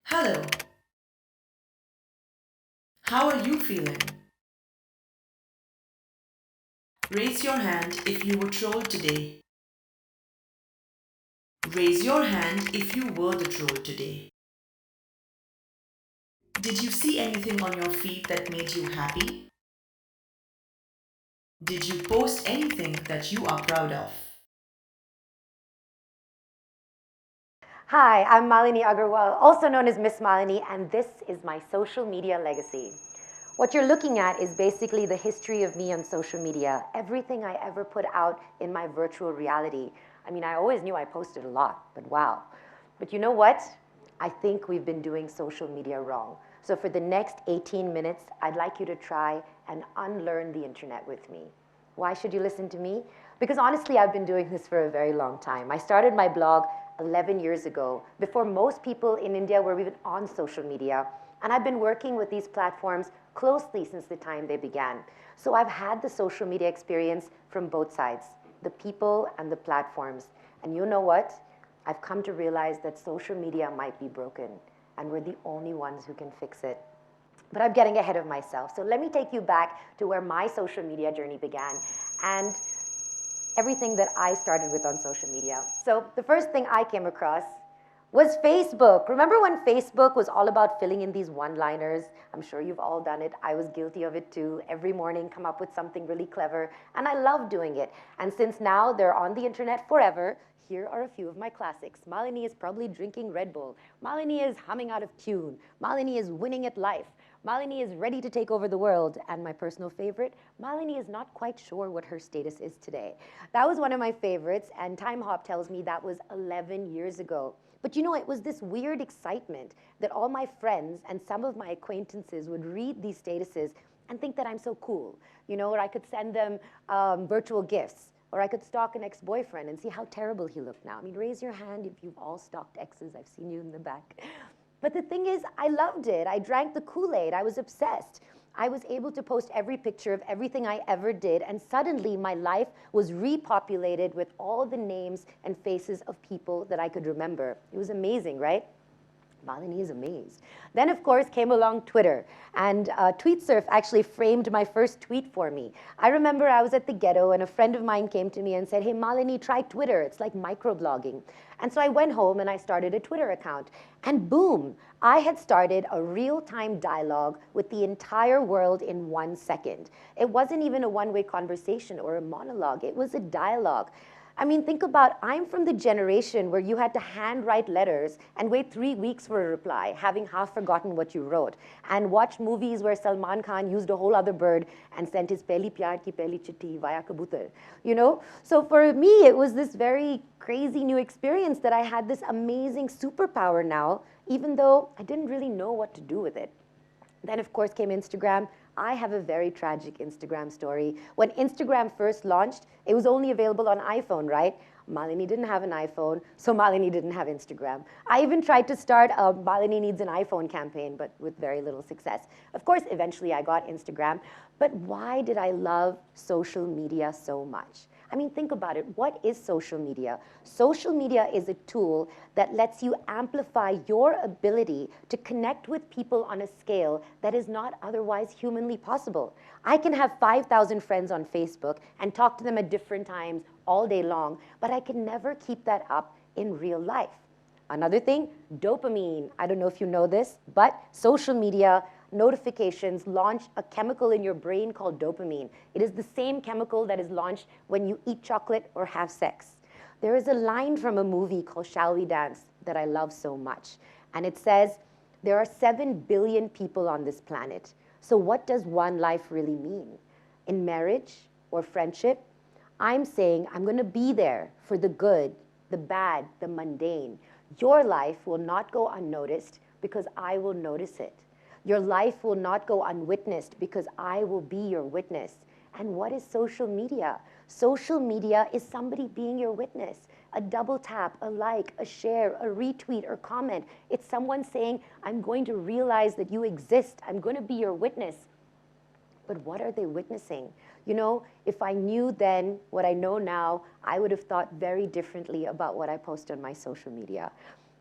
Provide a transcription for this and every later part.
Hello, how are you feeling? Raise your hand if you were trolled today. Raise your hand if you were the troll today. Did you see anything on your feed that made you happy? Did you post anything that you are proud of? Hi, I'm Malini Agarwal, also known as Miss Malini, and this is my social media legacy. What you're looking at is basically the history of me on social media, everything I ever put out in my virtual reality. I mean, I always knew I posted a lot, but wow. But you know what? I think we've been doing social media wrong. So for the next 18 minutes, I'd like you to try and unlearn the internet with me. Why should you listen to me? Because honestly, I've been doing this for a very long time. I started my blog 11 years ago, before most people in India were even on social media. And I've been working with these platforms closely since the time they began. So I've had the social media experience from both sides, the people and the platforms. And you know what? I've come to realize that social media might be broken, and we're the only ones who can fix it. But I'm getting ahead of myself. So let me take you back to where my social media journey began and everything that I started with on social media. So the first thing I came across was Facebook. Remember when Facebook was all about filling in these one-liners? I'm sure you've all done it. I was guilty of it too. Every morning come up with something really clever, and I love doing it. And since now they're on the internet forever, here are a few of my classics. Malini is probably drinking Red Bull. Malini is humming out of tune. Malini is winning at life. Malini is ready to take over the world. And my personal favorite, Malini is not quite sure what her status is today. That was one of my favorites, and Time Hop tells me that was 11 years ago. But you know, it was this weird excitement that all my friends and some of my acquaintances would read these statuses and think that I'm so cool, you know, or I could send them virtual gifts, or I could stalk an ex-boyfriend and see how terrible he looked now. I mean, raise your hand if you've all stalked exes. I've seen you in the back. But the thing is, I loved it. I drank the Kool-Aid. I was obsessed. I was able to post every picture of everything I ever did, and suddenly my life was repopulated with all the names and faces of people that I could remember. It was amazing, right? Malini is amazed. Then, of course, came along Twitter. And TweetSurf actually framed my first tweet for me. I remember I was at the ghetto, and a friend of mine came to me and said, hey, Malini, try Twitter. It's like microblogging. And so I went home and I started a Twitter account. And boom, I had started a real-time dialogue with the entire world in 1 second. It wasn't even a one-way conversation or a monologue. It was a dialogue. I mean, think about, I'm from the generation where you had to handwrite letters and wait 3 weeks for a reply, having half forgotten what you wrote, and watch movies where Salman Khan used a whole other bird and sent his pehli pyar ki pehli chitti via kabutar, you know? So for me, it was this very crazy new experience that I had this amazing superpower now, even though I didn't really know what to do with it. Then, of course, came Instagram. I have a very tragic Instagram story. When Instagram first launched, it was only available on iPhone, right? Malini didn't have an iPhone, so Malini didn't have Instagram. I even tried to start a Malini Needs an iPhone campaign, but with very little success. Of course, eventually I got Instagram, but why did I love social media so much? I mean, think about it. What is social media? Social media is a tool that lets you amplify your ability to connect with people on a scale that is not otherwise humanly possible. I can have 5,000 friends on Facebook and talk to them at different times all day long, but I can never keep that up in real life. Another thing, dopamine. I don't know if you know this, but social media notifications launch a chemical in your brain called dopamine. It is the same chemical that is launched when you eat chocolate or have sex. There is a line from a movie called Shall We Dance that I love so much. And it says, there are 7 billion people on this planet. So what does one life really mean? In marriage or friendship, I'm saying I'm going to be there for the good, the bad, the mundane. Your life will not go unnoticed because I will notice it. Your life will not go unwitnessed because I will be your witness. And what is social media? Social media is somebody being your witness. A double tap, a like, a share, a retweet, or comment. It's someone saying, I'm going to realize that you exist. I'm going to be your witness. But what are they witnessing? You know, if I knew then what I know now, I would have thought very differently about what I post on my social media.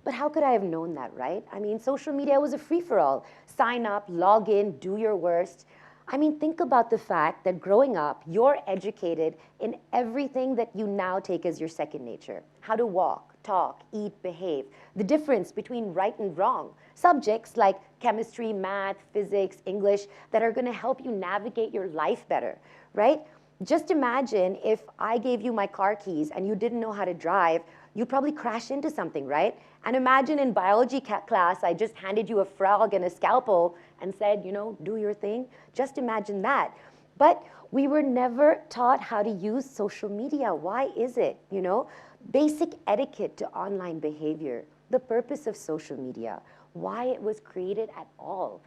But how could I have known that, right? I mean, social media was a free-for-all. Sign up, log in, do your worst. I mean, think about the fact that growing up, you're educated in everything that you now take as your second nature. How to walk, talk, eat, behave. The difference between right and wrong. Subjects like chemistry, math, physics, English that are going to help you navigate your life better, right? Just imagine if I gave you my car keys and you didn't know how to drive, you'd probably crash into something, right? And imagine in biology class, I just handed you a frog and a scalpel and said, you know, do your thing. Just imagine that. But we were never taught how to use social media. Why is it, you know? Basic etiquette to online behavior, the purpose of social media, why it was created at all.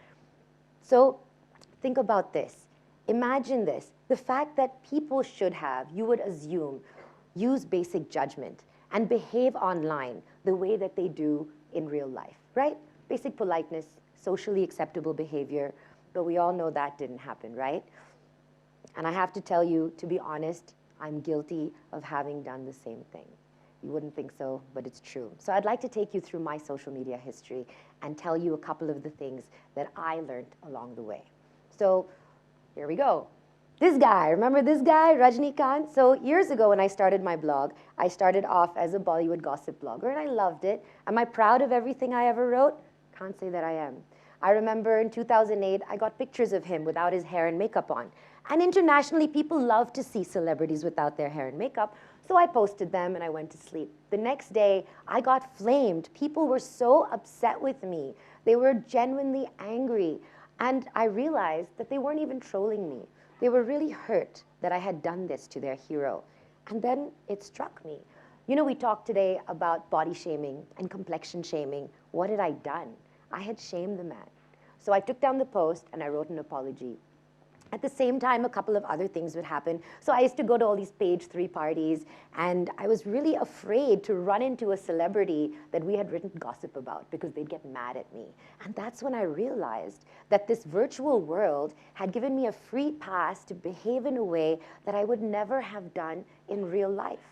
So think about this. Imagine this, the fact that people should have, you would assume, use basic judgment and behave online the way that they do in real life, right? Basic politeness, socially acceptable behavior, but we all know that didn't happen, right? And I have to tell you, to be honest, I'm guilty of having done the same thing. You wouldn't think so, but it's true. So I'd like to take you through my social media history and tell you a couple of the things that I learned along the way. So here we go. This guy, remember this guy, Rajnikant? So years ago when I started my blog, I started off as a Bollywood gossip blogger and I loved it. Am I proud of everything I ever wrote? Can't say that I am. I remember in 2008, I got pictures of him without his hair and makeup on. And internationally, people love to see celebrities without their hair and makeup. So I posted them and I went to sleep. The next day, I got flamed. People were so upset with me. They were genuinely angry. And I realized that they weren't even trolling me. They were really hurt that I had done this to their hero. And then it struck me. You know, we talked today about body shaming and complexion shaming. What had I done? I had shamed the man. So I took down the post and I wrote an apology. At the same time, a couple of other things would happen. So I used to go to all these page 3 parties, and I was really afraid to run into a celebrity that we had written gossip about because they'd get mad at me. And that's when I realized that this virtual world had given me a free pass to behave in a way that I would never have done in real life.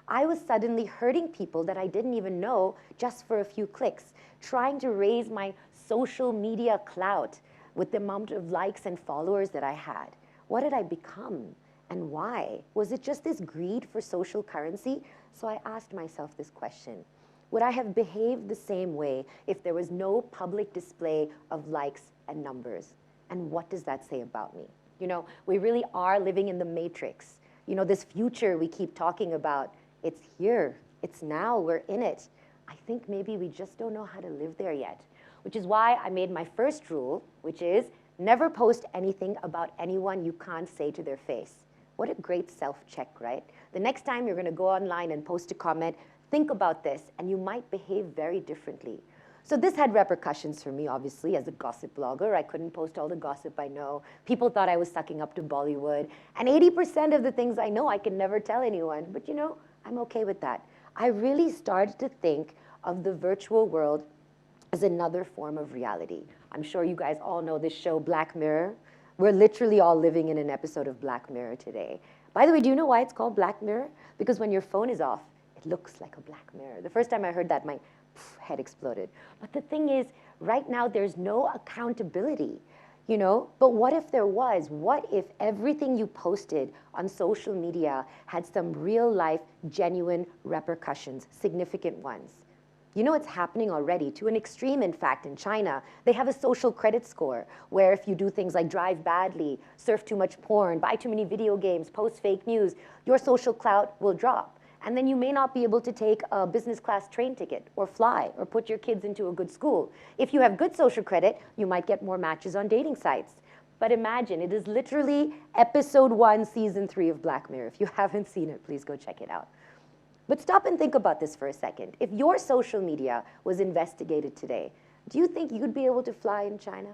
I was suddenly hurting people that I didn't even know just for a few clicks, trying to raise my social media clout with the amount of likes and followers that I had. What did I become and why? Was it just this greed for social currency? So I asked myself this question. Would I have behaved the same way if there was no public display of likes and numbers? And what does that say about me? You know, we really are living in the matrix. You know, this future we keep talking about, it's here, it's now, we're in it. I think maybe we just don't know how to live there yet. Which is why I made my first rule, which is never post anything about anyone you can't say to their face. What a great self-check, right? The next time you're going to go online and post a comment, think about this, and you might behave very differently. So this had repercussions for me, obviously, as a gossip blogger. I couldn't post all the gossip I know. People thought I was sucking up to Bollywood. And 80% of the things I know, I can never tell anyone. But you know, I'm okay with that. I really started to think of the virtual world as another form of reality. I'm sure you guys all know this show, Black Mirror. We're literally all living in an episode of Black Mirror today. By the way, do you know why it's called Black Mirror? Because when your phone is off, it looks like a black mirror. The first time I heard that, my head exploded. But the thing is, right now, there's no accountability, you know? But what if there was? What if everything you posted on social media had some real life, genuine repercussions, significant ones? You know, it's happening already, to an extreme, in fact, in China. They have a social credit score where if you do things like drive badly, surf too much porn, buy too many video games, post fake news, your social clout will drop. And then you may not be able to take a business class train ticket or fly or put your kids into a good school. If you have good social credit, you might get more matches on dating sites. But imagine, it is literally episode 1, season 3 of Black Mirror. If you haven't seen it, please go check it out. But stop and think about this for a second. If your social media was investigated today, do you think you'd be able to fly in China?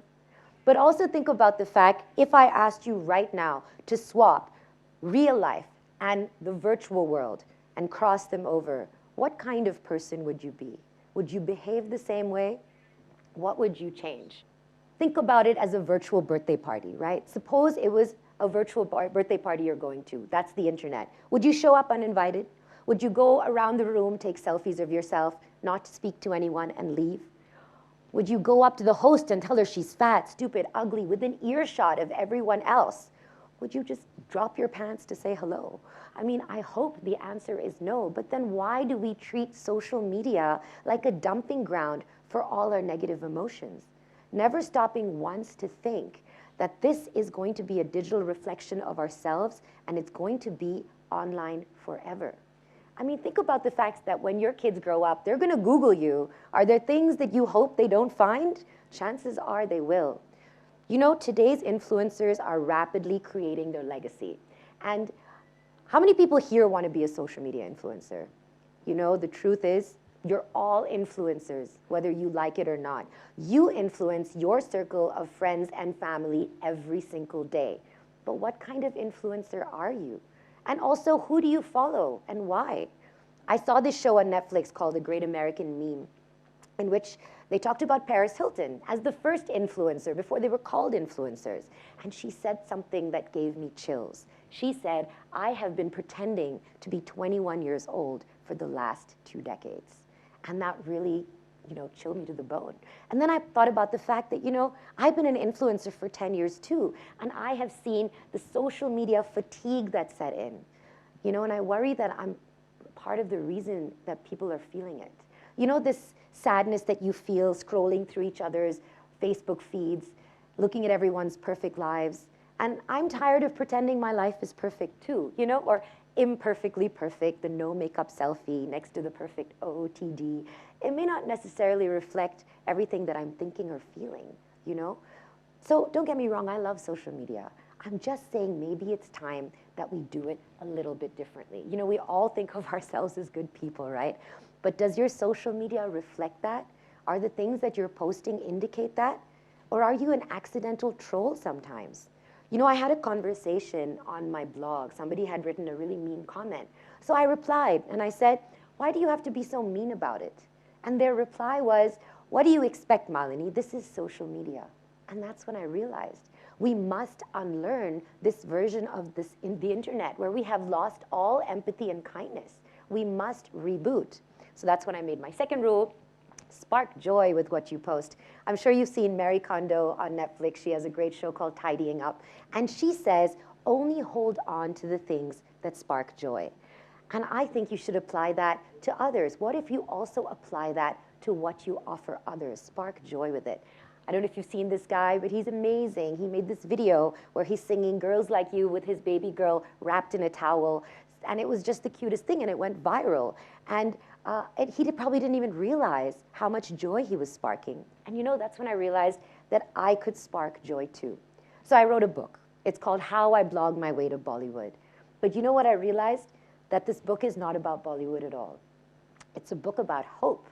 But also think about the fact, if I asked you right now to swap real life and the virtual world and cross them over, what kind of person would you be? Would you behave the same way? What would you change? Think about it as a virtual birthday party, right? Suppose it was a virtual birthday party you're going to. That's the internet. Would you show up uninvited? Would you go around the room, take selfies of yourself, not speak to anyone, and leave? Would you go up to the host and tell her she's fat, stupid, ugly, within earshot of everyone else? Would you just drop your pants to say hello? I mean, I hope the answer is no, but then why do we treat social media like a dumping ground for all our negative emotions? Never stopping once to think that this is going to be a digital reflection of ourselves and it's going to be online forever. I mean, think about the fact that when your kids grow up, they're gonna Google you. Are there things that you hope they don't find? Chances are they will. You know, today's influencers are rapidly creating their legacy. And how many people here want to be a social media influencer? You know, the truth is, you're all influencers, whether you like it or not. You influence your circle of friends and family every single day. But what kind of influencer are you? And also, who do you follow and why? I saw this show on Netflix called The Great American Meme, in which they talked about Paris Hilton as the first influencer before they were called influencers. And she said something that gave me chills. She said, I have been pretending to be 21 years old for the last 2 decades. And that really, chilled me to the bone. And then I thought about the fact that, I've been an influencer for 10 years too, and I have seen the social media fatigue that set in, and I worry that I'm part of the reason that people are feeling it. This sadness that you feel scrolling through each other's Facebook feeds, looking at everyone's perfect lives. And I'm tired of pretending my life is perfect too, or imperfectly perfect, the no makeup selfie next to the perfect OOTD. It may not necessarily reflect everything that I'm thinking or feeling, So don't get me wrong, I love social media. I'm just saying maybe it's time that we do it a little bit differently. We all think of ourselves as good people, right? But does your social media reflect that? Are the things that you're posting indicate that? Or are you an accidental troll sometimes? I had a conversation on my blog. Somebody had written a really mean comment. So I replied and I said, why do you have to be so mean about it? And their reply was, what do you expect, Malini? This is social media. And that's when I realized we must unlearn this version of this in the internet where we have lost all empathy and kindness. We must reboot. So that's when I made my second rule. Spark joy with what you post. I'm sure you've seen Mary Kondo on Netflix. She has a great show called Tidying Up. And she says, only hold on to the things that spark joy. And I think you should apply that to others. What if you also apply that to what you offer others? Spark joy with it. I don't know if you've seen this guy, but he's amazing. He made this video where he's singing Girls Like You with his baby girl wrapped in a towel. And it was just the cutest thing, and it went viral. And he probably didn't even realize how much joy he was sparking. And that's when I realized that I could spark joy too. So I wrote a book. It's called How I Blogged My Way to Bollywood. But you know what I realized? That this book is not about Bollywood at all. It's a book about hope.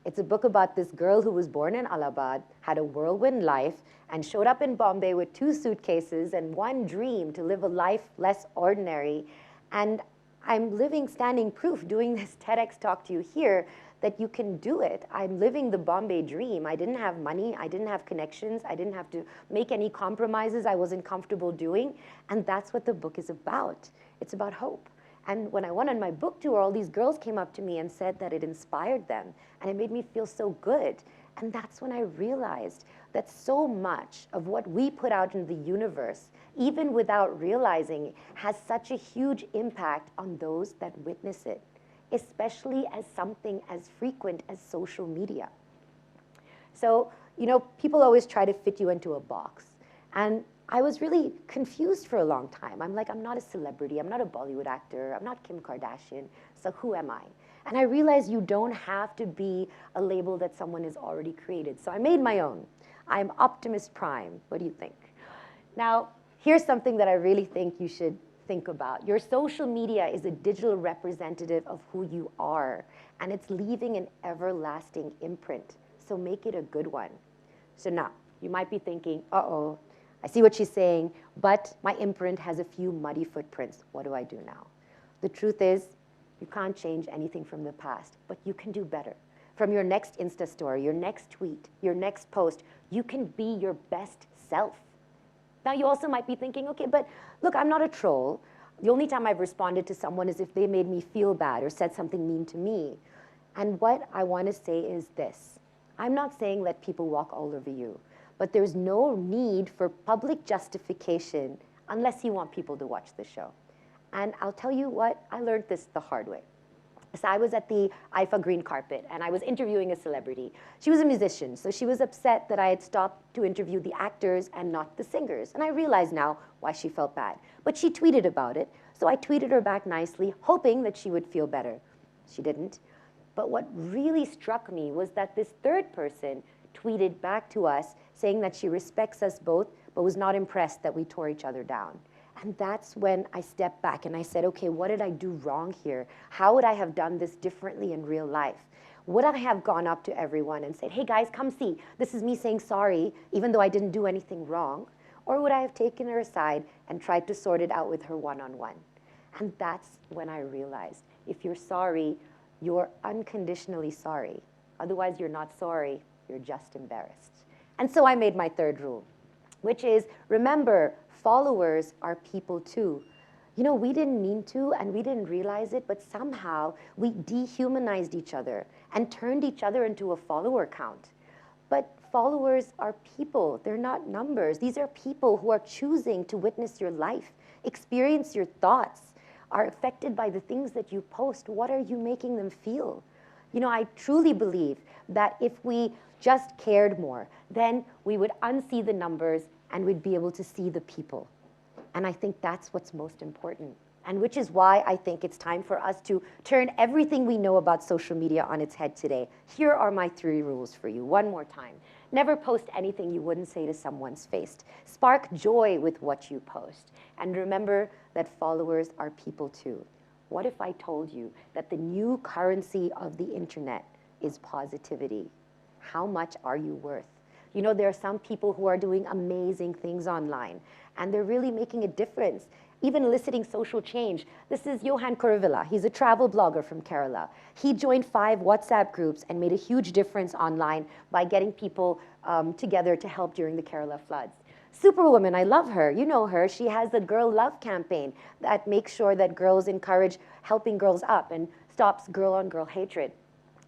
It's a book about this girl who was born in Allahabad, had a whirlwind life, and showed up in Bombay with 2 suitcases and one dream to live a life less ordinary. And I'm standing proof doing this TEDx talk to you here that you can do it. I'm living the Bombay dream. I didn't have money. I didn't have connections. I didn't have to make any compromises I wasn't comfortable doing. And that's what the book is about. It's about hope. And when I went on my book tour, all these girls came up to me and said that it inspired them. And it made me feel so good. And that's when I realized that so much of what we put out in the universe, even without realizing, has such a huge impact on those that witness it, especially as something as frequent as social media. So, people always try to fit you into a box. And I was really confused for a long time. I'm like, I'm not a celebrity. I'm not a Bollywood actor. I'm not Kim Kardashian. So who am I? And I realized you don't have to be a label that someone has already created. So I made my own. I'm Optimist Prime. What do you think? Now, here's something that I really think you should think about. Your social media is a digital representative of who you are, and it's leaving an everlasting imprint. So make it a good one. So now, you might be thinking, uh-oh, I see what she's saying, but my imprint has a few muddy footprints. What do I do now? The truth is, you can't change anything from the past, but you can do better. From your next Insta story, your next tweet, your next post, you can be your best self. Now, you also might be thinking, okay, but look, I'm not a troll. The only time I've responded to someone is if they made me feel bad or said something mean to me. And what I want to say is this. I'm not saying let people walk all over you, but there's no need for public justification unless you want people to watch the show. And I'll tell you what, I learned this the hard way. So I was at the IFA green carpet and I was interviewing a celebrity. She was a musician, so she was upset that I had stopped to interview the actors and not the singers. And I realize now why she felt bad. But she tweeted about it, so I tweeted her back nicely, hoping that she would feel better. She didn't. But what really struck me was that this third person tweeted back to us saying that she respects us both, but was not impressed that we tore each other down. And that's when I stepped back and I said, okay, what did I do wrong here? How would I have done this differently in real life? Would I have gone up to everyone and said, hey guys, come see, this is me saying sorry, even though I didn't do anything wrong? Or would I have taken her aside and tried to sort it out with her one-on-one? And that's when I realized, if you're sorry, you're unconditionally sorry. Otherwise, you're not sorry, you're just embarrassed. And so I made my third rule, which is, remember, followers are people too. You know, we didn't mean to and we didn't realize it, but somehow we dehumanized each other and turned each other into a follower count. But followers are people, they're not numbers. These are people who are choosing to witness your life, experience your thoughts, are affected by the things that you post. What are you making them feel? You know, I truly believe that if we just cared more, then we would unsee the numbers and we'd be able to see the people. And I think that's what's most important. And which is why I think it's time for us to turn everything we know about social media on its head today. Here are my 3 rules for you, one more time. Never post anything you wouldn't say to someone's face. Spark joy with what you post. And remember that followers are people too. What if I told you that the new currency of the internet is positivity? How much are you worth? You know, there are some people who are doing amazing things online, and they're really making a difference, even eliciting social change. This is Johan Kuruvilla. He's a travel blogger from Kerala. He joined 5 WhatsApp groups and made a huge difference online by getting people together to help during the Kerala floods. Superwoman, I love her. You know her. She has the Girl Love campaign that makes sure that girls encourage helping girls up and stops girl-on-girl hatred.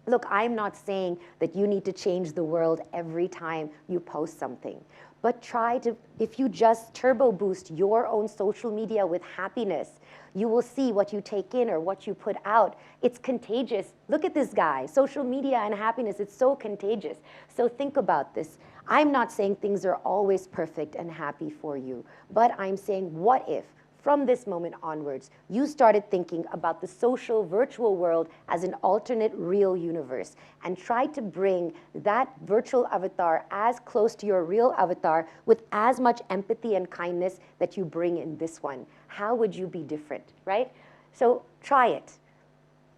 Look, I'm not saying that you need to change the world every time you post something, but try to, if you just turbo boost your own social media with happiness, you will see what you take in or what you put out. It's contagious. Look at this guy, social media and happiness, it's so contagious. So think about this. I'm not saying things are always perfect and happy for you, but I'm saying, what if, from this moment onwards, you started thinking about the social virtual world as an alternate real universe and tried to bring that virtual avatar as close to your real avatar with as much empathy and kindness that you bring in this one? How would you be different, right? So try it.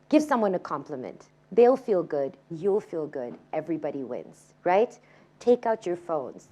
Give someone a compliment. They'll feel good, you'll feel good, everybody wins, right? Take out your phones.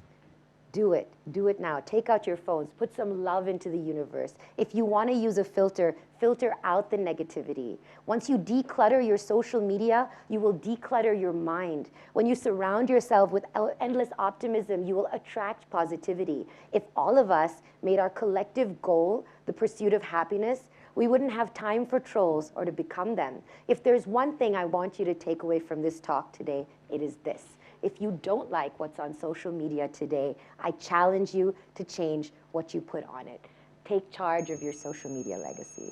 Do it now. Take out your phones, put some love into the universe. If you want to use a filter, filter out the negativity. Once you declutter your social media, you will declutter your mind. When you surround yourself with endless optimism, you will attract positivity. If all of us made our collective goal the pursuit of happiness, we wouldn't have time for trolls or to become them. If there's one thing I want you to take away from this talk today, it is this. If you don't like what's on social media today, I challenge you to change what you put on it. Take charge of your social media legacy.